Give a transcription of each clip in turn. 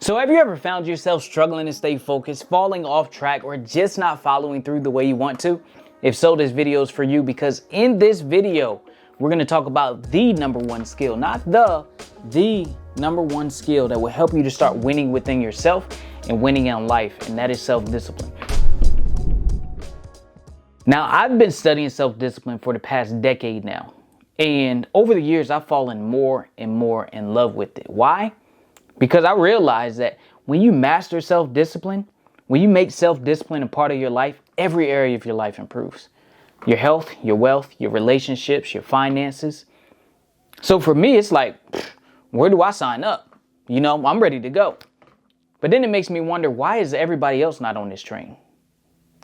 So have you ever found yourself struggling to stay focused, falling off track, or just not following through the way you want to? If so, this video is for you, because in this video, we're going to talk about the number one skill, not the number one skill that will help you to start winning within yourself and winning in life, and that is self-discipline. Now, I've been studying self-discipline for the past decade now, and over the years, I've fallen more and more in love with it. Why? Because I realized that when you master self-discipline, when you make self-discipline a part of your life, every area of your life improves. Your health, your wealth, your relationships, your finances. So for me, it's like, where do I sign up? You know, I'm ready to go. But then it makes me wonder, why is everybody else not on this train?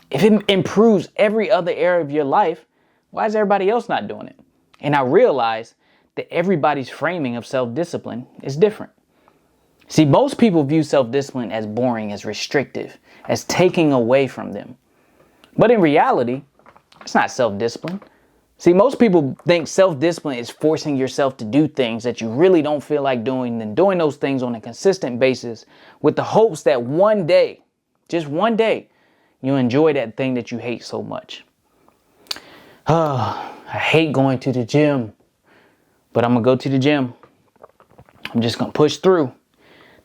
If it improves every other area of your life, why is everybody else not doing it? And I realized that everybody's framing of self-discipline is different. See, most people view self-discipline as boring, as restrictive, as taking away from them. But in reality, it's not self-discipline. See, most people think self-discipline is forcing yourself to do things that you really don't feel like doing, and doing those things on a consistent basis with the hopes that one day, just one day, you enjoy that thing that you hate so much. I hate going to the gym, but I'm going to go to the gym. I'm just going to push through.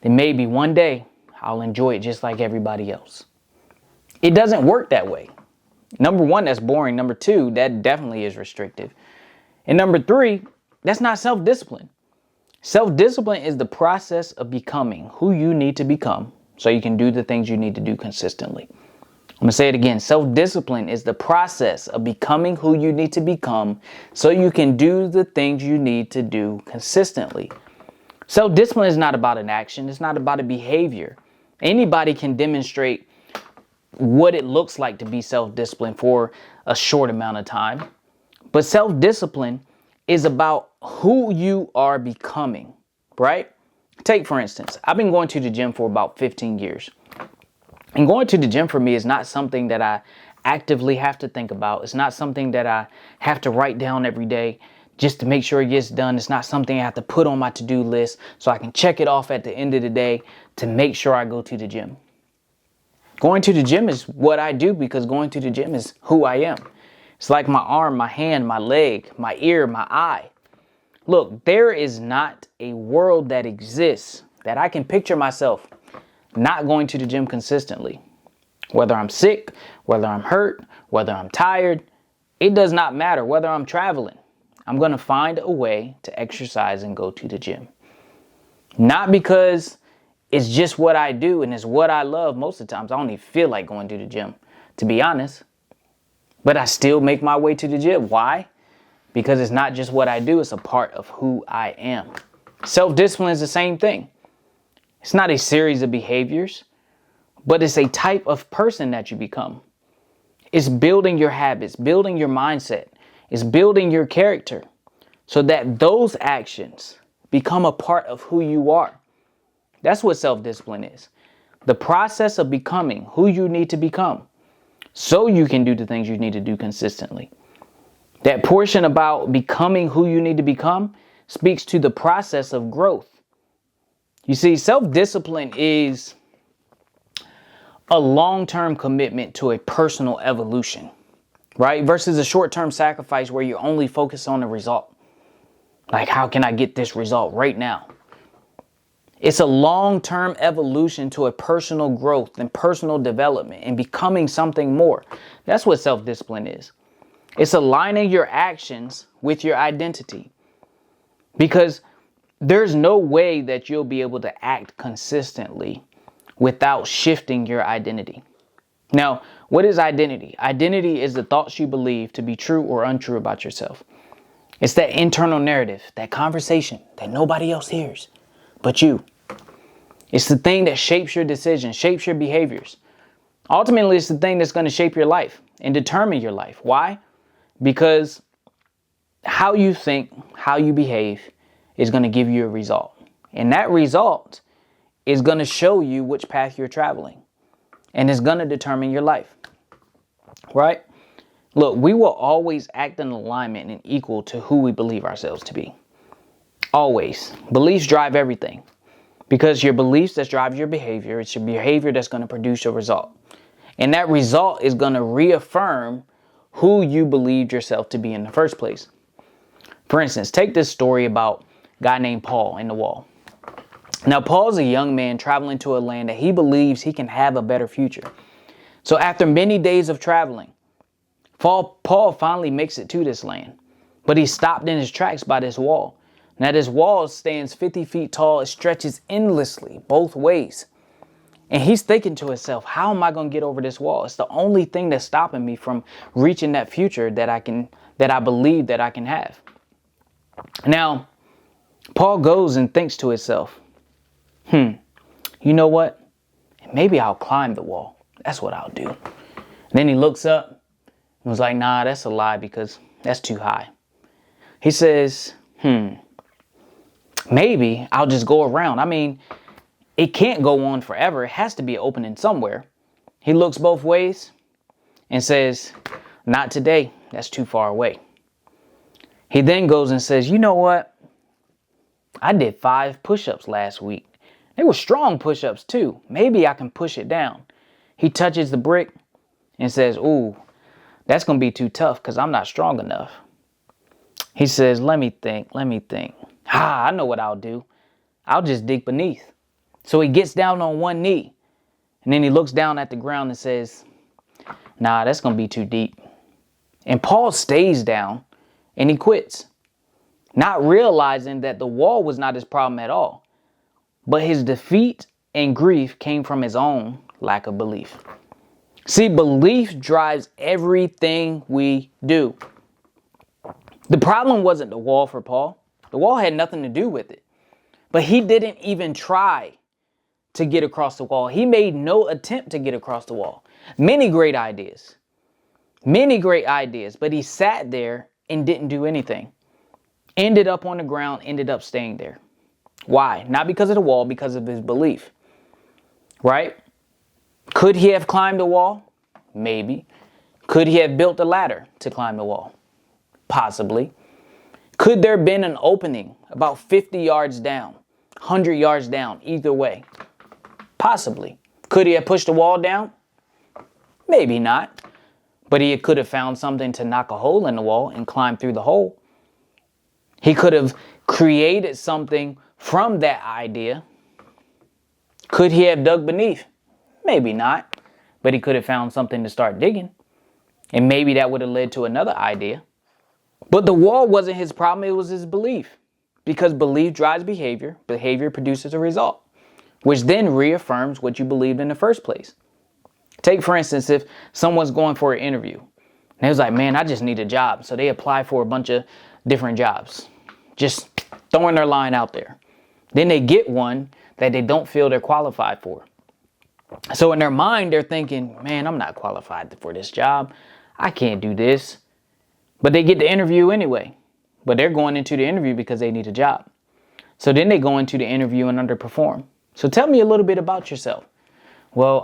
Then maybe one day I'll enjoy it just like everybody else. It doesn't work that way. Number one, that's boring. Number two, that definitely is restrictive. And number three, that's not self-discipline. Self-discipline is the process of becoming who you need to become so you can do the things you need to do consistently. I'm going to say it again. Self-discipline is the process of becoming who you need to become so you can do the things you need to do consistently. Self-discipline is not about an action. It's not about a behavior. Anybody can demonstrate what it looks like to be self-disciplined for a short amount of time. But self-discipline is about who you are becoming, right? Take, for instance, I've been going to the gym for about 15 years. And going to the gym for me is not something that I actively have to think about. It's not something that I have to write down every day just to make sure it gets done. It's not something I have to put on my to-do list so I can check it off at the end of the day to make sure I go to the gym. Going to the gym is what I do because going to the gym is who I am. It's like my arm, my hand, my leg, my ear, my eye. Look, there is not a world that exists that I can picture myself not going to the gym consistently. Whether I'm sick, whether I'm hurt, whether I'm tired, it does not matter. Whether I'm traveling, I'm going to find a way to exercise and go to the gym. Not because it's just what I do and it's what I love. Most of the times I don't even feel like going to the gym, to be honest. But I still make my way to the gym. Why? Because it's not just what I do, it's a part of who I am. Self-discipline is the same thing. It's not a series of behaviors, but it's a type of person that you become. It's building your habits, building your mindset. It's building your character so that those actions become a part of who you are. That's what self-discipline is. The process of becoming who you need to become so you can do the things you need to do consistently. That portion about becoming who you need to become speaks to the process of growth. You see, self-discipline is a long-term commitment to a personal evolution, right? Versus a short-term sacrifice where you're only focused on the result. Like, how can I get this result right now? It's a long-term evolution to a personal growth and personal development and becoming something more. That's what self-discipline is. It's aligning your actions with your identity. Because there's no way that you'll be able to act consistently without shifting your identity. Now, what is identity? Identity is the thoughts you believe to be true or untrue about yourself. It's that internal narrative, that conversation that nobody else hears but you. It's the thing that shapes your decisions, shapes your behaviors. Ultimately, it's the thing that's going to shape your life and determine your life. Why? Because how you think, how you behave is going to give you a result. And that result is going to show you which path you're traveling. And it's going to determine your life. Right? Look, we will always act in alignment and equal to who we believe ourselves to be. Always. Beliefs drive everything. Because your beliefs that drive your behavior, it's your behavior that's going to produce your result. And that result is going to reaffirm who you believed yourself to be in the first place. For instance, take this story about a guy named Paul in the wall. Now, Paul's a young man traveling to a land that he believes he can have a better future. So after many days of traveling, Paul finally makes it to this land. But he's stopped in his tracks by this wall. Now, this wall stands 50 feet tall. It stretches endlessly both ways. And he's thinking to himself, how am I going to get over this wall? It's the only thing that's stopping me from reaching that future that I believe that I can have. Now, Paul goes and thinks to himself, you know what? Maybe I'll climb the wall. That's what I'll do. And then he looks up and was like, nah, that's a lie because that's too high. He says, maybe I'll just go around. I mean, it can't go on forever. It has to be an opening somewhere. He looks both ways and says, not today. That's too far away. He then goes and says, you know what? I did 5 push-ups last week. They were strong push-ups too. Maybe I can push it down. He touches the brick and says, ooh, that's going to be too tough because I'm not strong enough. He says, let me think. I know what I'll do. I'll just dig beneath. So he gets down on one knee and then he looks down at the ground and says, nah, that's going to be too deep. And Paul stays down and he quits, not realizing that the wall was not his problem at all, but his defeat and grief came from his own lack of belief. See, belief drives everything we do. The problem wasn't the wall for Paul. The wall had nothing to do with it. But he didn't even try to get across the wall. He made no attempt to get across the wall. Many great ideas, but he sat there and didn't do anything. Ended up on the ground, ended up staying there. Why? Not because of the wall, because of his belief. Right? Could he have climbed the wall? Maybe. Could he have built a ladder to climb the wall? Possibly. Could there have been an opening about 50 yards down, 100 yards down, either way? Possibly. Could he have pushed the wall down? Maybe not. But he could have found something to knock a hole in the wall and climb through the hole. He could have created something from that idea. Could he have dug beneath? Maybe not. But he could have found something to start digging. And maybe that would have led to another idea. But the wall wasn't his problem, it was his belief. Because belief drives behavior, behavior produces a result, which then reaffirms what you believed in the first place. Take, for instance, if someone's going for an interview, and they was like, man, I just need a job. So they apply for a bunch of different jobs, just throwing their line out there. Then they get one that they don't feel they're qualified for. So in their mind, they're thinking, man, I'm not qualified for this job. I can't do this. But they get the interview anyway. But they're going into the interview because they need a job. So then they go into the interview and underperform. So tell me a little bit about yourself. Well,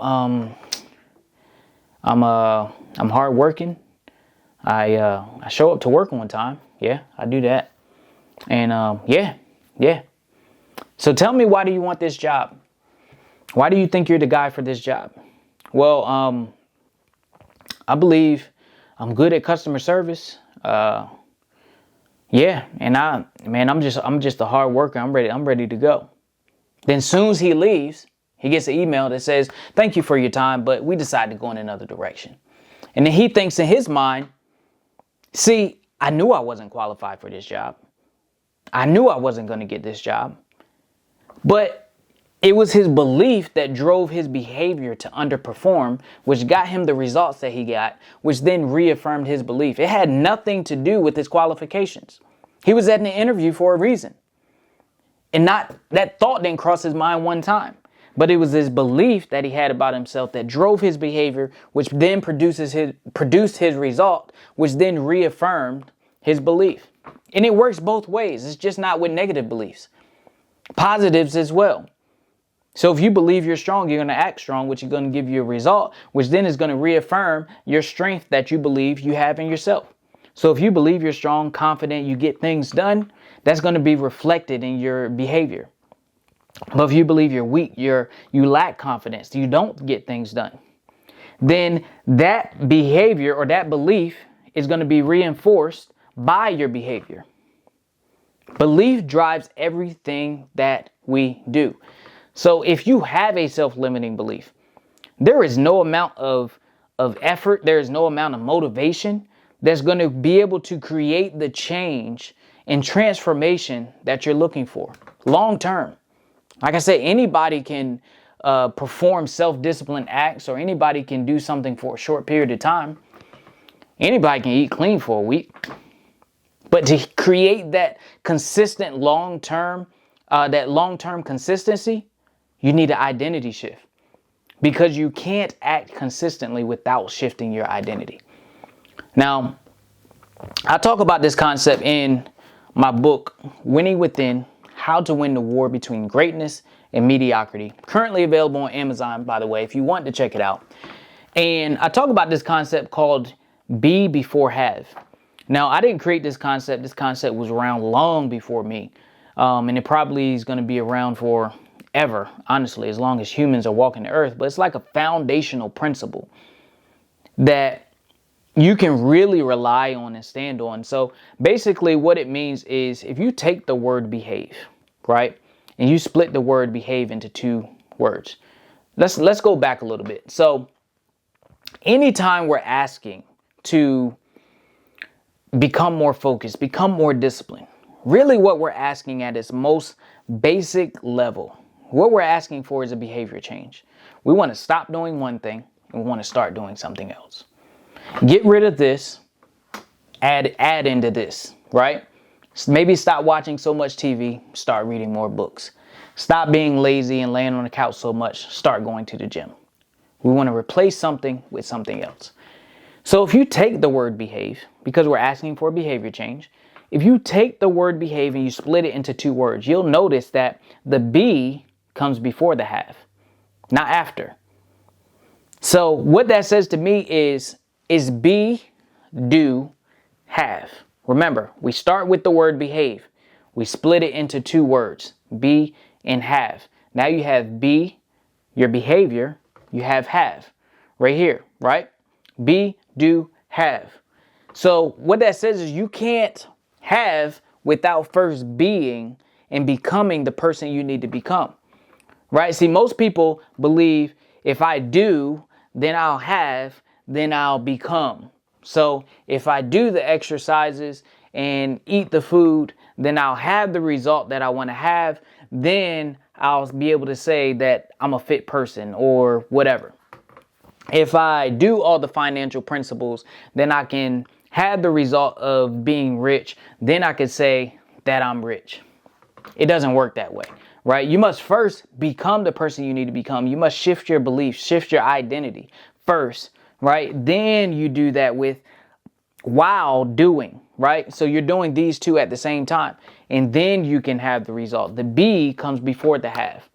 I'm hardworking. I show up to work on time. Yeah, I do that. And yeah. So tell me, why do you want this job? Why do you think you're the guy for this job? Well, I believe I'm good at customer service. Yeah, and I'm just a hard worker. I'm ready to go. Then soon as he leaves, he gets an email that says, thank you for your time, but we decided to go in another direction. And then he thinks in his mind, see, I knew I wasn't qualified for this job. I knew I wasn't going to get this job. But it was his belief that drove his behavior to underperform, which got him the results that he got, which then reaffirmed his belief. It had nothing to do with his qualifications. He was at an interview for a reason. And that thought didn't cross his mind one time. But it was his belief that he had about himself that drove his behavior, which then produced his result, which then reaffirmed his belief. And it works both ways. It's just not with negative beliefs. Positives as well. So if you believe you're strong, you're going to act strong, which is going to give you a result, which then is going to reaffirm your strength that you believe you have in yourself. So if you believe you're strong, confident, you get things done, that's going to be reflected in your behavior. But if you believe you're weak, you lack confidence, you don't get things done, then that behavior or that belief is going to be reinforced by your behavior. Belief drives everything that we do. So if you have a self-limiting belief, there is no amount of effort, there is no amount of motivation that's going to be able to create the change and transformation that you're looking for long term. Like I said, anybody can perform self-discipline acts, or anybody can do something for a short period of time. Anybody can eat clean for a week. But to create that consistent long-term consistency, you need an identity shift, because you can't act consistently without shifting your identity. Now, I talk about this concept in my book, Winning Within: How to Win the War Between Greatness and Mediocrity. Currently available on Amazon, by the way, if you want to check it out. And I talk about this concept called be before have. Now, I didn't create this concept. This concept was around long before me. And it probably is going to be around forever, honestly, as long as humans are walking the earth. But it's like a foundational principle that you can really rely on and stand on. So basically what it means is, if you take the word behave, right, and you split the word behave into two words. Let's go back a little bit. So anytime we're asking to become more focused, become more disciplined, really what we're asking at its most basic level, what we're asking for is a behavior change. We want to stop doing one thing and we want to start doing something else. Get rid of this, add into this, right? Maybe stop watching so much TV, start reading more books. Stop being lazy and laying on the couch so much, start going to the gym. We want to replace something with something else. So if you take the word behave, because we're asking for a behavior change, if you take the word behave and you split it into two words, you'll notice that the be comes before the have, not after. So what that says to me is be, do, have. Remember, we start with the word behave. We split it into two words, be and have. Now you have be, your behavior, you have right here, right? Be, do, have. So what that says is you can't have without first being and becoming the person you need to become, right? See, most people believe if I do, then I'll have, then I'll become. So if I do the exercises and eat the food, then I'll have the result that I want to have. Then I'll be able to say that I'm a fit person or whatever. If I do all the financial principles, then I can have the result of being rich. Then I could say that I'm rich. It doesn't work that way, right? You must first become the person you need to become. You must shift your beliefs, shift your identity first, right? Then you do that while doing, right? So you're doing these two at the same time, and then you can have the result. The be comes before the have.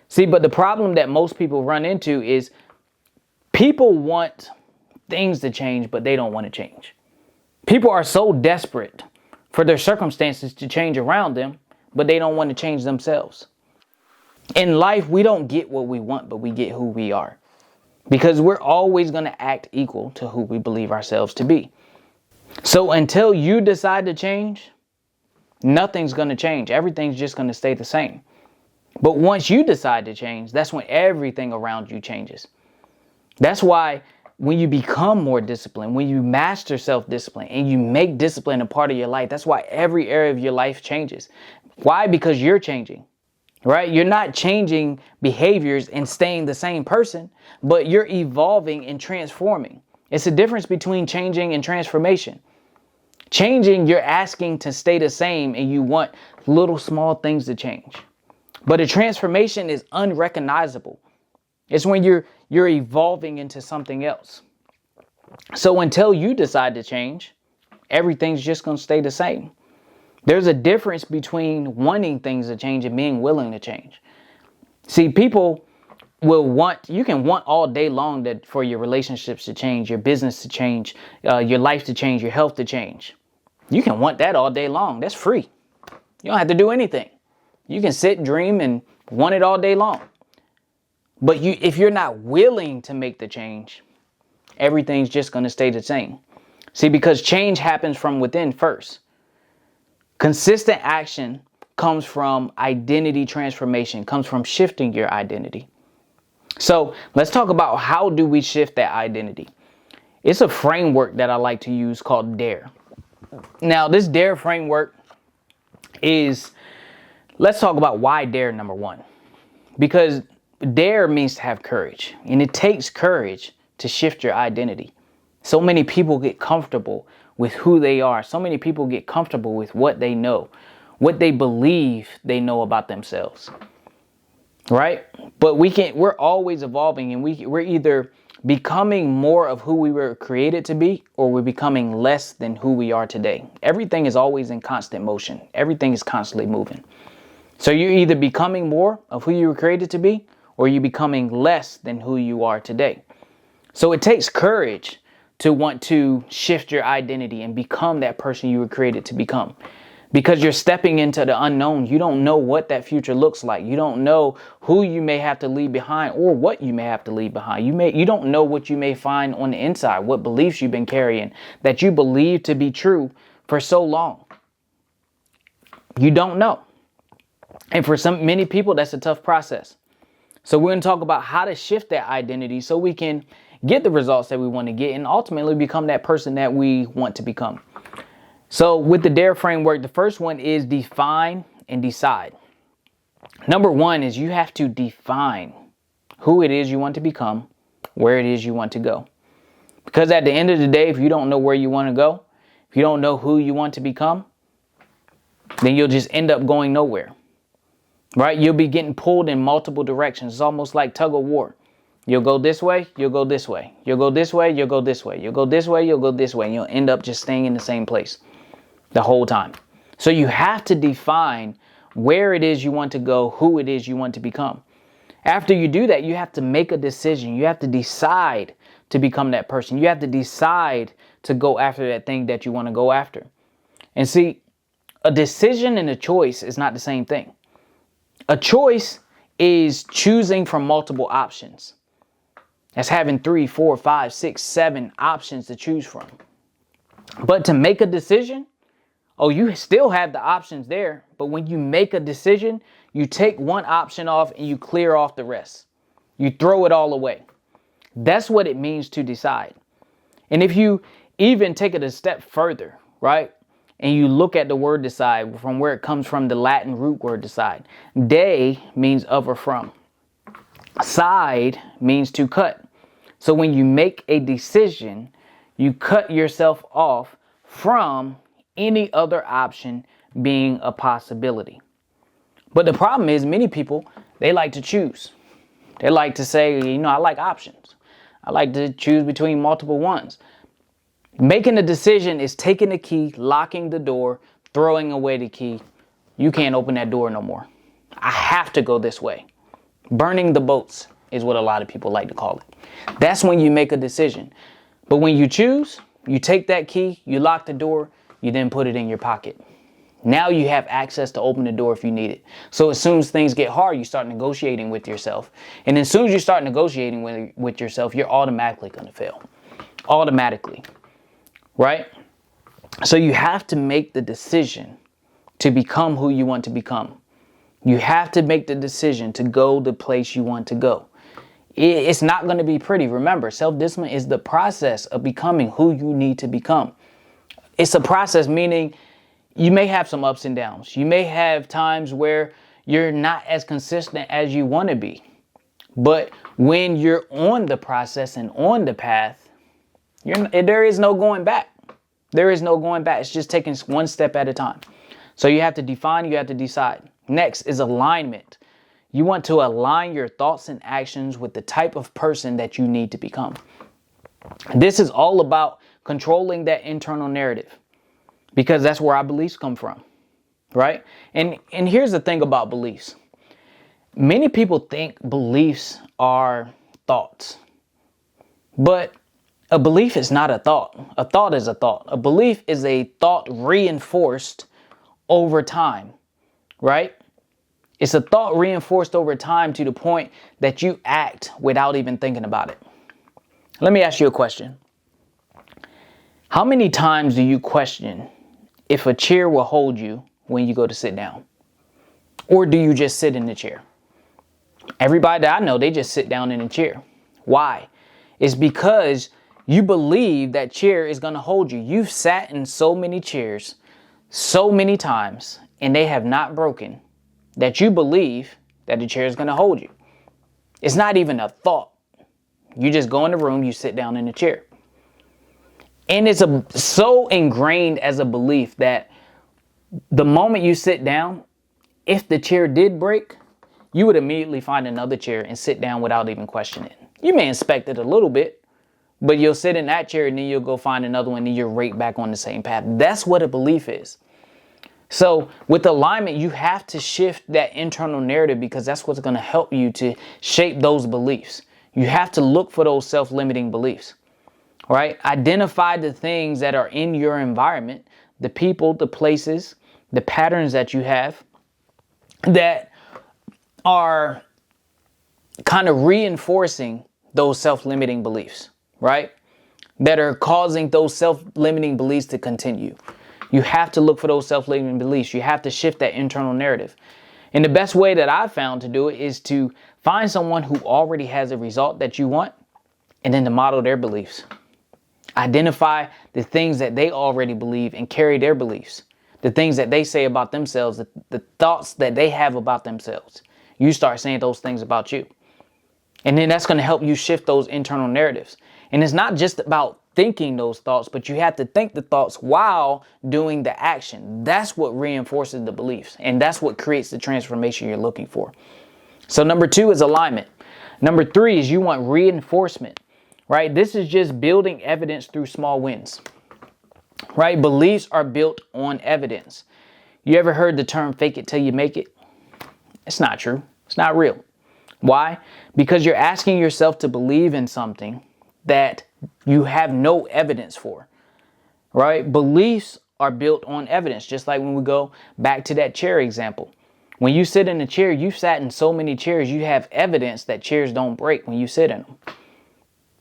See, but the problem that most people run into is people want things to change, but they don't want to change. People are so desperate for their circumstances to change around them, but they don't want to change themselves. In life, we don't get what we want, but we get who we are. Because we're always going to act equal to who we believe ourselves to be. So until you decide to change, nothing's going to change. Everything's just going to stay the same. But once you decide to change, that's when everything around you changes. That's why when you become more disciplined, when you master self-discipline and you make discipline a part of your life, that's why every area of your life changes. Why? Because you're changing, right? You're not changing behaviors and staying the same person, but you're evolving and transforming. It's a difference between changing and transformation. Changing, you're asking to stay the same and you want little small things to change. But a transformation is unrecognizable. It's when you're evolving into something else. So until you decide to change, everything's just going to stay the same. There's a difference between wanting things to change and being willing to change. See, people you can want all day long that for your relationships to change, your business to change, your life to change, your health to change. You can want that all day long. That's free. You don't have to do anything. You can sit, dream, and want it all day long. But if you're not willing to make the change, everything's just going to stay the same. See, because change happens from within first. Consistent action comes from identity transformation, comes from shifting your identity. So let's talk about how do we shift that identity. It's a framework that I like to use called D.A.R.E. Now, this D.A.R.E framework is, let's talk about why D.A.R.E number one. Because D.A.R.E means to have courage, and it takes courage to shift your identity. So many people get comfortable with who they are. So many people get comfortable with what they know, what they believe they know about themselves. Right? But we're always evolving, and we're either becoming more of who we were created to be, or we're becoming less than who we are today. Everything is always in constant motion. Everything is constantly moving. So you're either becoming more of who you were created to be, or you're becoming less than who you are today. So it takes courage to want to shift your identity and become that person you were created to become. Because you're stepping into the unknown. You don't know what that future looks like. You don't know who you may have to leave behind or what you may have to leave behind. You don't know what you may find on the inside, what beliefs you've been carrying that you believe to be true for so long. You don't know. And for many people, that's a tough process. So we're going to talk about how to shift that identity so we can get the results that we want to get and ultimately become that person that we want to become. So with the D.A.R.E framework, the first one is define and decide. Number one is you have to define who it is you want to become, where it is you want to go. Because at the end of the day, if you don't know where you want to go, if you don't know who you want to become, then you'll just end up going nowhere. Right? You'll be getting pulled in multiple directions. It's almost like tug of war. You'll go this way, you'll go this way. You'll go this way, you'll go this way. You'll go this way, you'll go this way. And you'll end up just staying in the same place the whole time. So you have to define where it is you want to go, who it is you want to become. After you do that, you have to make a decision. You have to decide to become that person. You have to decide to go after that thing that you want to go after. And see, a decision and a choice is not the same thing. A choice is choosing from multiple options. That's having 3, 4, 5, 6, 7 options to choose from. But to make a decision, you still have the options there. But when you make a decision, you take one option off and you clear off the rest. You throw it all away. That's what it means to decide. And if you even take it a step further, right? And you look at the word decide from where it comes from, the Latin root word decide. De means of or from. Side means to cut. So when you make a decision, you cut yourself off from any other option being a possibility. But the problem is many people, they like to choose. They like to say, I like options. I like to choose between multiple ones. Making a decision is taking the key, locking the door, throwing away the key. You can't open that door no more. I have to go this way. Burning the boats is what a lot of people like to call it. That's when you make a decision. But when you choose, you take that key, you lock the door, you then put it in your pocket. Now you have access to open the door if you need it. So as soon as things get hard, you start negotiating with yourself. And as soon as you start negotiating with yourself, you're automatically going to fail. Automatically. Right? So you have to make the decision to become who you want to become. You have to make the decision to go the place you want to go. It's not going to be pretty. Remember, self-discipline is the process of becoming who you need to become. It's a process, meaning you may have some ups and downs. You may have times where you're not as consistent as you want to be. But when you're on the process and on the path, there is no going back. There is no going back. It's just taking one step at a time. So you have to define, you have to decide. Next is alignment. You want to align your thoughts and actions with the type of person that you need to become. This is all about controlling that internal narrative, because that's where our beliefs come from, right? And here's the thing about beliefs. Many people think beliefs are thoughts, but a belief is not a thought. A thought is a thought. A belief is a thought reinforced over time, right? It's a thought reinforced over time to the point that you act without even thinking about it. Let me ask you a question. How many times do you question if a chair will hold you when you go to sit down? Or do you just sit in the chair? Everybody that I know, they just sit down in a chair. Why? It's because you believe that chair is going to hold you. You've sat in so many chairs so many times and they have not broken that you believe that the chair is going to hold you. It's not even a thought. You just go in the room, you sit down in the chair. And it's so ingrained as a belief that the moment you sit down, if the chair did break, you would immediately find another chair and sit down without even questioning it. You may inspect it a little bit, but you'll sit in that chair and then you'll go find another one and you're right back on the same path. That's what a belief is. So with alignment, you have to shift that internal narrative because that's what's going to help you to shape those beliefs. You have to look for those self-limiting beliefs, right? Identify the things that are in your environment, the people, the places, the patterns that you have that are kind of reinforcing those self-limiting beliefs, right? That are causing those self-limiting beliefs to continue. You have to look for those self-limiting beliefs. You have to shift that internal narrative. And the best way that I've found to do it is to find someone who already has a result that you want and then to model their beliefs. Identify the things that they already believe and carry their beliefs. The things that they say about themselves, the thoughts that they have about themselves. You start saying those things about you. And then that's going to help you shift those internal narratives. And it's not just about thinking those thoughts, but you have to think the thoughts while doing the action. That's what reinforces the beliefs. And that's what creates the transformation you're looking for. So number 2 is alignment. Number 3 is you want reinforcement, right? This is just building evidence through small wins, right? Beliefs are built on evidence. You ever heard the term fake it till you make it? It's not true. It's not real. Why? Because you're asking yourself to believe in something that you have no evidence for, right? Beliefs are built on evidence, just like when we go back to that chair example. When you sit in a chair, you've sat in so many chairs, you have evidence that chairs don't break when you sit in them.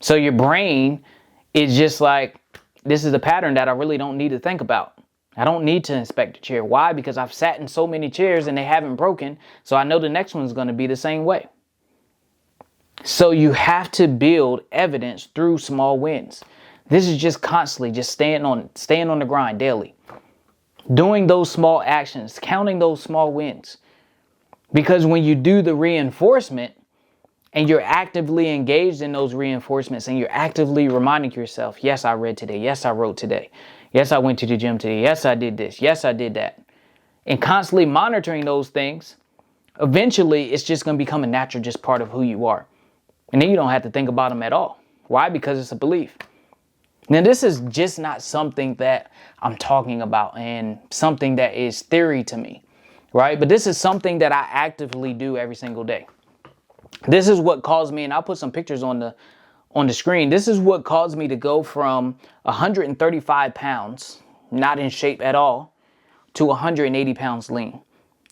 So your brain is just like, this is a pattern that I really don't need to think about. I don't need to inspect the chair. Why? Because I've sat in so many chairs and they haven't broken. So I know the next one's going to be the same way. So you have to build evidence through small wins. This is just constantly just staying on the grind daily. Doing those small actions, counting those small wins. Because when you do the reinforcement and you're actively engaged in those reinforcements and you're actively reminding yourself, yes, I read today. Yes, I wrote today. Yes, I went to the gym today. Yes, I did this. Yes, I did that. And constantly monitoring those things, eventually it's just going to become a natural just part of who you are. And then you don't have to think about them at all. Why? Because it's a belief. Now, this is just not something that I'm talking about and something that is theory to me, right? But this is something that I actively do every single day. This is what caused me, and I'll put some pictures on the screen. This is what caused me to go from 135 pounds, not in shape at all, to 180 pounds lean.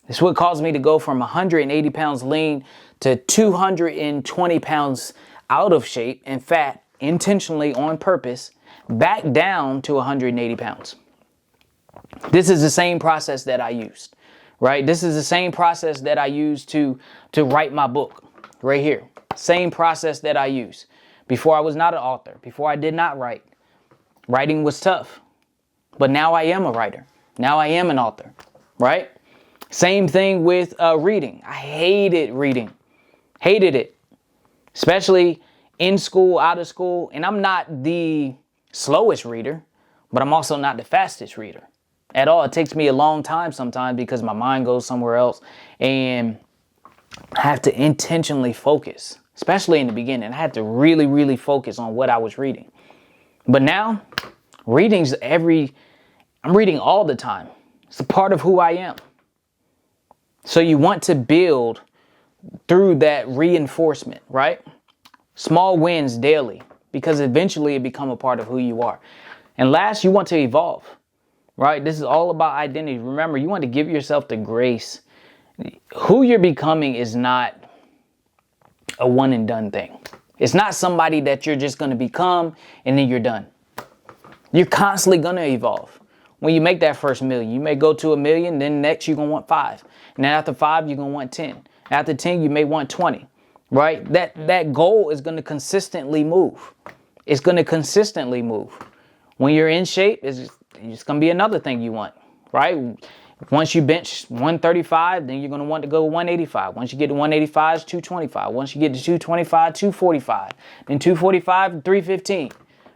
This is what caused me to go from 180 pounds lean to 220 pounds out of shape and fat, intentionally on purpose, back down to 180 pounds. This is the same process that I used, right? This is the same process that I used to write my book right here. Same process that I used. Before I was not an author, before I did not write. Writing was tough, but now I am a writer. Now I am an author, right? Same thing with reading. I hated reading. Hated it. Especially in school, out of school. And I'm not the slowest reader, but I'm also not the fastest reader at all. It takes me a long time sometimes because my mind goes somewhere else. And I have to intentionally focus, especially in the beginning. I had to really, really focus on what I was reading. But now, I'm reading all the time. It's a part of who I am. So you want to build through that reinforcement, right? Small wins daily, because eventually it become a part of who you are. And last, you want to evolve, right? This is all about identity. Remember, you want to give yourself the grace Who you're becoming is not a one and done thing. It's not somebody that you're just going to become and then you're done. You're constantly going to evolve. When you make that first million, you may go to $1 million, then next you're going to want 5. And then after 5, you're going to want 10. After 10, you may want 20, right? That goal is going to consistently move. It's going to consistently move. When you're in shape, it's going to be another thing you want, right? Once you bench 135, then you're going to want to go 185. Once you get to 185, it's 225. Once you get to 225, 245. Then 245, 315.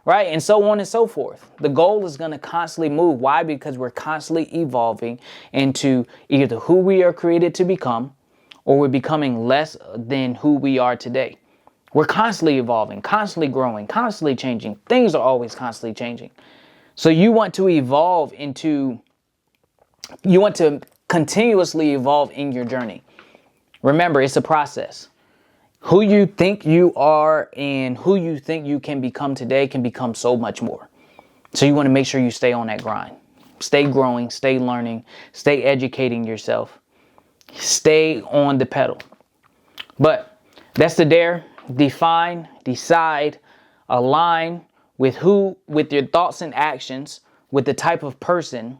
Right? And so on and so forth. The goal is going to constantly move. Why? Because we're constantly evolving into either who we are created to become, or we're becoming less than who we are today. We're constantly evolving, constantly growing, constantly changing. Things are always constantly changing. So you want to evolve you want to continuously evolve in your journey. Remember, it's a process. Who you think you are and who you think you can become today can become so much more. So you want to make sure you stay on that grind. Stay growing, stay learning, stay educating yourself. Stay on the pedal. But that's the D.A.R.E. Define, decide, align with your thoughts and actions, with the type of person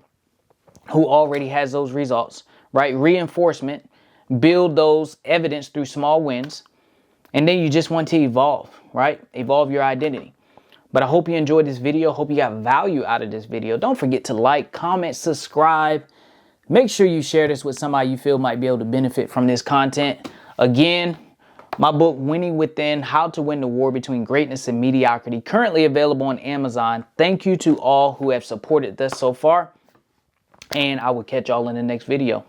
who already has those results, right? Reinforcement, build those evidence through small wins. And then you just want to evolve, right? Evolve your identity. But I hope you enjoyed this video. Hope you got value out of this video. Don't forget to like, comment, subscribe. Make sure you share this with somebody you feel might be able to benefit from this content. Again, my book, Winning Within, How to Win the War Between Greatness and Mediocrity, currently available on Amazon. Thank you to all who have supported this so far. And I will catch y'all in the next video.